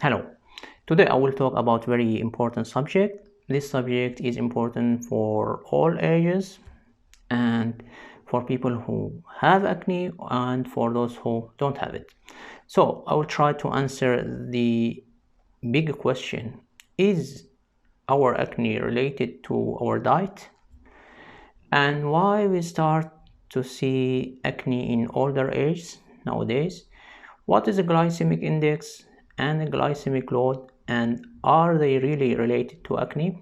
Hello. Today I will talk about very important subject. This subject is important for all ages and for people who have acne and for those who don't have it. So I will try to answer the big question. Is our acne related to our diet? And why we start to see acne in older age nowadays? What is a glycemic index and a glycemic load, and are they really related to acne?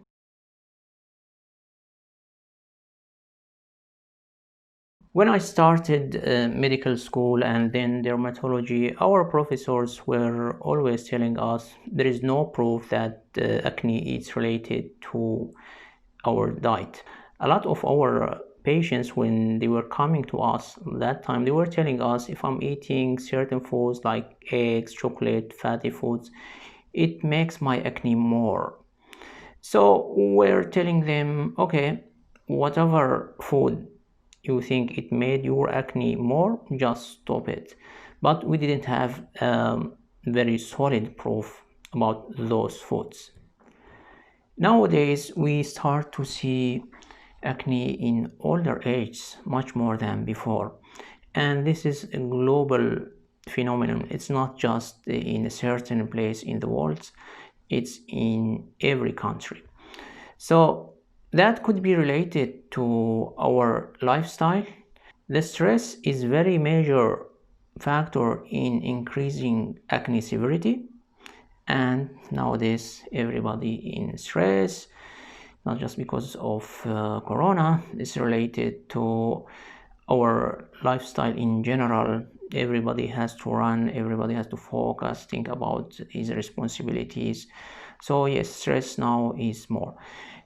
When I started medical school and then dermatology, our professors were always telling us there is no proof that acne is related to our diet. A lot of our patients, when they were coming to us that time, they were telling us if I'm eating certain foods like eggs, chocolate, fatty foods, it makes my acne more. So we're telling them, okay, whatever food you think it made your acne more, just stop it. But we didn't have very solid proof about those foods. Nowadays, we start to see acne in older ages much more than before. And this is a global phenomenon. It's not just in a certain place in the world, it's in every country. So that could be related to our lifestyle. The stress is very major factor in increasing acne severity, and nowadays everybody in stress, not just because of corona. It's related to our lifestyle in general. Everybody has to run, everybody has to focus, think about his responsibilities. So yes, stress now is more.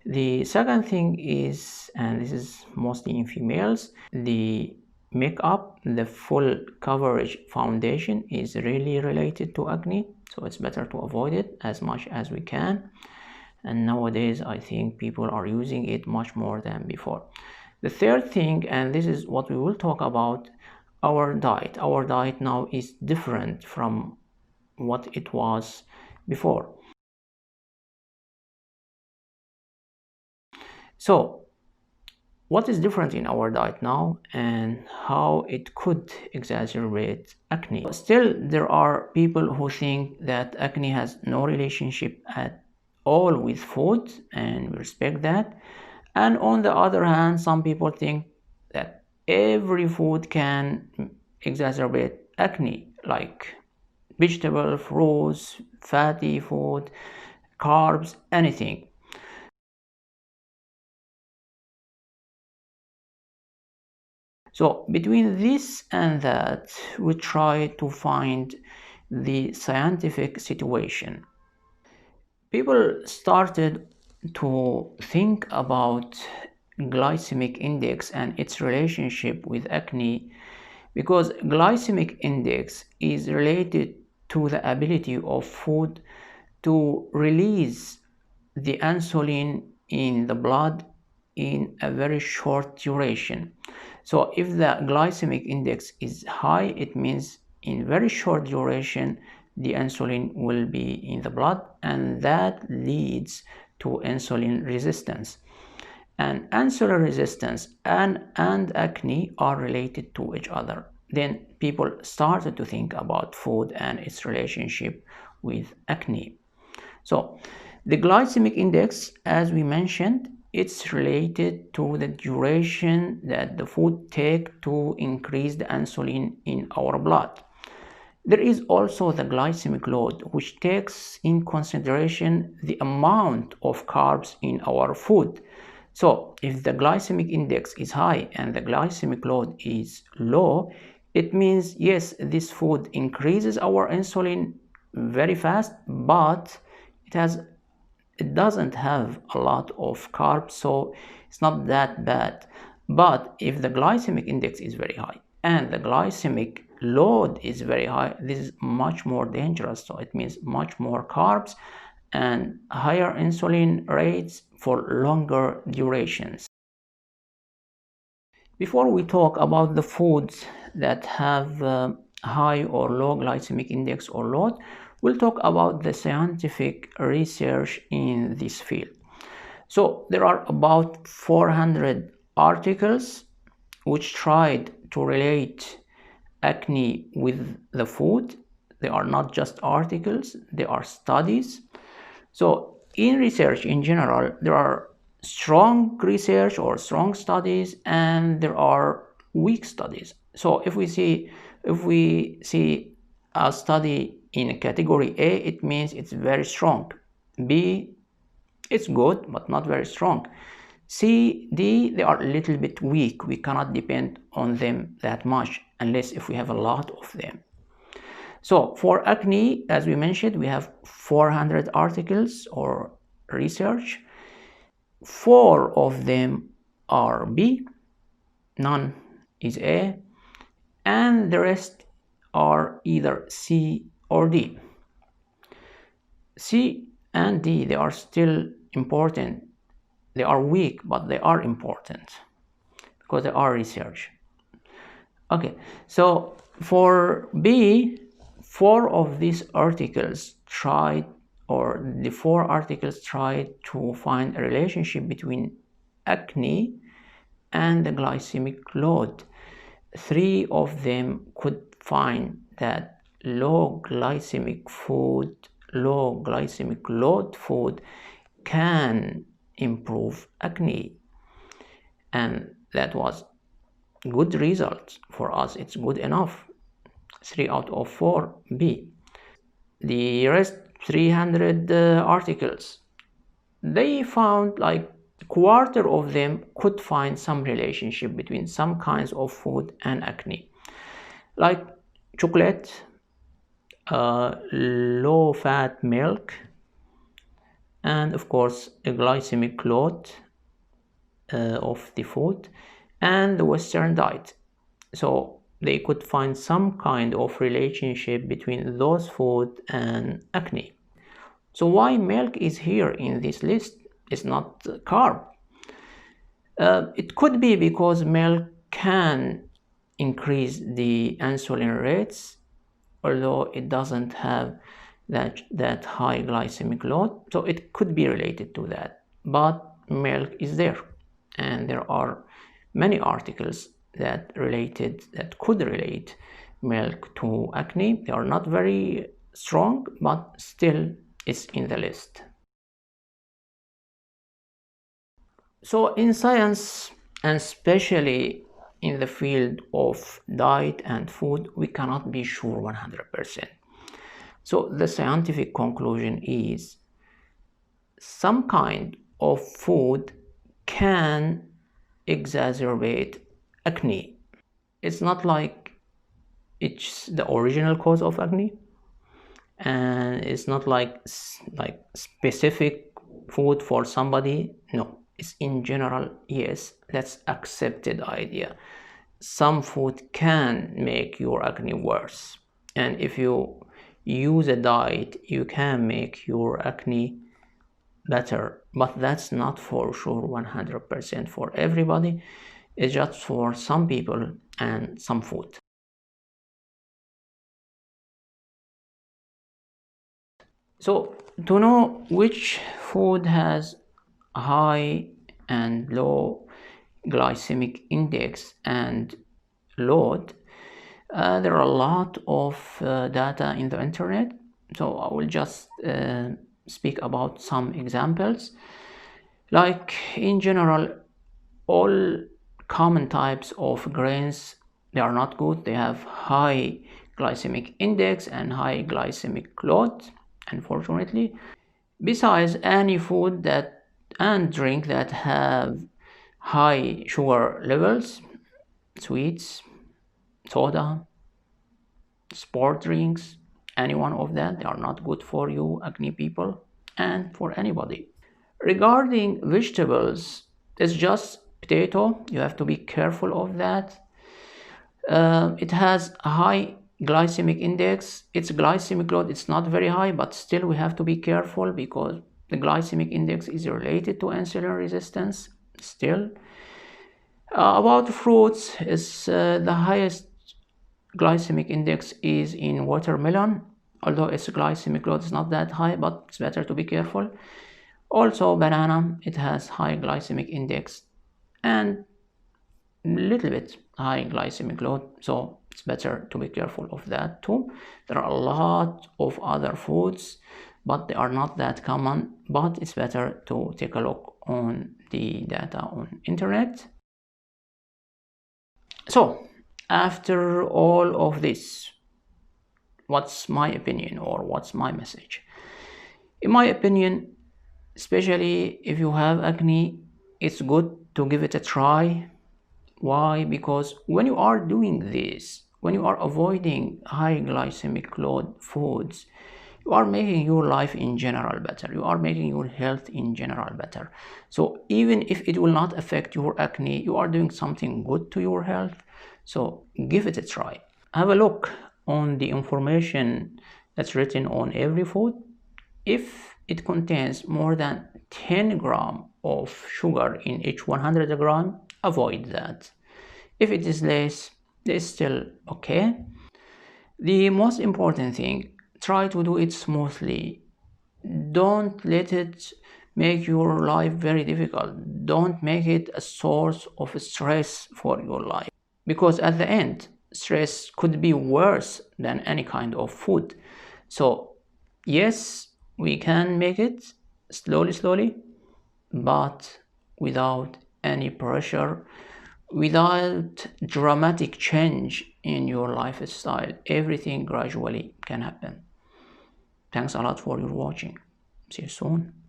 The second thing is, and this is mostly in females, the makeup, the full coverage foundation is really related to acne, so it's better to avoid it as much as we can. And nowadays I think people are using it much more than before. The third thing, and this is what we will talk about, our diet. Our diet now is different from what it was before. So what is different in our diet now and how it could exacerbate acne? Still, there are people who think that acne has no relationship at all with food, and we respect that. And on the other hand, some people think that every food can exacerbate acne, like vegetable, fruits, fatty food, carbs, anything. So between this and that, we try to find the scientific situation. People started to think about glycemic index and its relationship with acne because glycemic index is related to the ability of food to release the insulin in the blood in a very short duration. So if the glycemic index is high, it means in very short duration the insulin will be in the blood, and that leads to insulin resistance. And insulin resistance and acne are related to each other. Then people started to think about food and its relationship with acne. So the glycemic index, as we mentioned, it's related to the duration that the food take to increase the insulin in our blood. There is also the glycemic load, which takes in consideration the amount of carbs in our food. So if the glycemic index is high and the glycemic load is low, it means yes, this food increases our insulin very fast, but it doesn't have a lot of carbs, so it's not that bad. But if the glycemic index is very high and the glycemic load is very high, this is much more dangerous. So it means much more carbs and higher insulin rates for longer durations. Before we talk about the foods that have high or low glycemic index or load, We'll talk about the scientific research in this field. So there are about 400 articles which tried to relate acne with the food. They are not just articles, they are studies. So in research in general, there are strong research or strong studies, and there are weak studies. So if we see a study in category A, it means it's very strong. B, it's good but not very strong. C, D, they are a little bit weak. We cannot depend on them that much unless if we have a lot of them. So for acne, as we mentioned, we have 400 articles or research. 4 of them are B, none is A, and the rest are either C or D. C and D, they are still important. They are weak, but they are important because they are research. Okay, so for B, 4 of these articles tried, or the 4 articles tried to find a relationship between acne and the glycemic load. 3 of them could find that low glycemic load food can improve acne, and that was good result for us. It's good enough. 3 out of 4 B. The rest 300 articles, they found like a quarter of them could find some relationship between some kinds of food and acne, like chocolate, low fat milk, and of course a glycemic load of the food, and the Western diet. So they could find some kind of relationship between those food and acne. So why milk is here in this list? It's not carb. It could be because milk can increase the insulin rates, although it doesn't have that high glycemic load. So it could be related to that. But milk is there, and there are many articles that could relate milk to acne. They are not very strong, but still it's in the list. So in science, and especially in the field of diet and food, we cannot be sure 100%. So the scientific conclusion is some kind of food can exacerbate acne. It's not like it's the original cause of acne, and it's not like specific food for somebody. No, it's in general. Yes, that's accepted idea. Some food can make your acne worse, and if you use a diet, you can make your acne better, but that's not for sure 100% for everybody. It's just for some people and some food. So to know which food has high and low glycemic index and load, there are a lot of data in the internet. So I will just speak about some examples. Like in general, all common types of grains, they are not good. They have high glycemic index and high glycemic load, unfortunately. Besides, any food that and drink that have high sugar levels, sweets, soda, sport drinks, any one of that, they are not good for you acne people and for anybody. Regarding vegetables, it's just potato. You have to be careful of that. It has a high glycemic index. Its glycemic load, it's not very high, but still we have to be careful because the glycemic index is related to insulin resistance still. About fruits, is the highest glycemic index is in watermelon, although its glycemic load is not that high, but it's better to be careful. Also, banana, it has high glycemic index and little bit high glycemic load, so it's better to be careful of that too. There are a lot of other foods, but they are not that common, but it's better to take a look on the data on internet. So after all of this, what's my opinion or what's my message? In my opinion, especially if you have acne, it's good to give it a try. Why? Because when you are doing this, when you are avoiding high glycemic load foods, you are making your life in general better. You are making your health in general better. So even if it will not affect your acne, you are doing something good to your health. So give it a try. Have a look on the information that's written on every food. If it contains more than 10 gram of sugar in each 100 gram, avoid that. If it is less, it's still okay. The most important thing, try to do it smoothly. Don't let it make your life very difficult. Don't make it a source of stress for your life. Because at the end, stress could be worse than any kind of food. So, yes, we can make it slowly, slowly, but without any pressure, without dramatic change in your lifestyle. Everything gradually can happen. Thanks a lot for your watching. See you soon.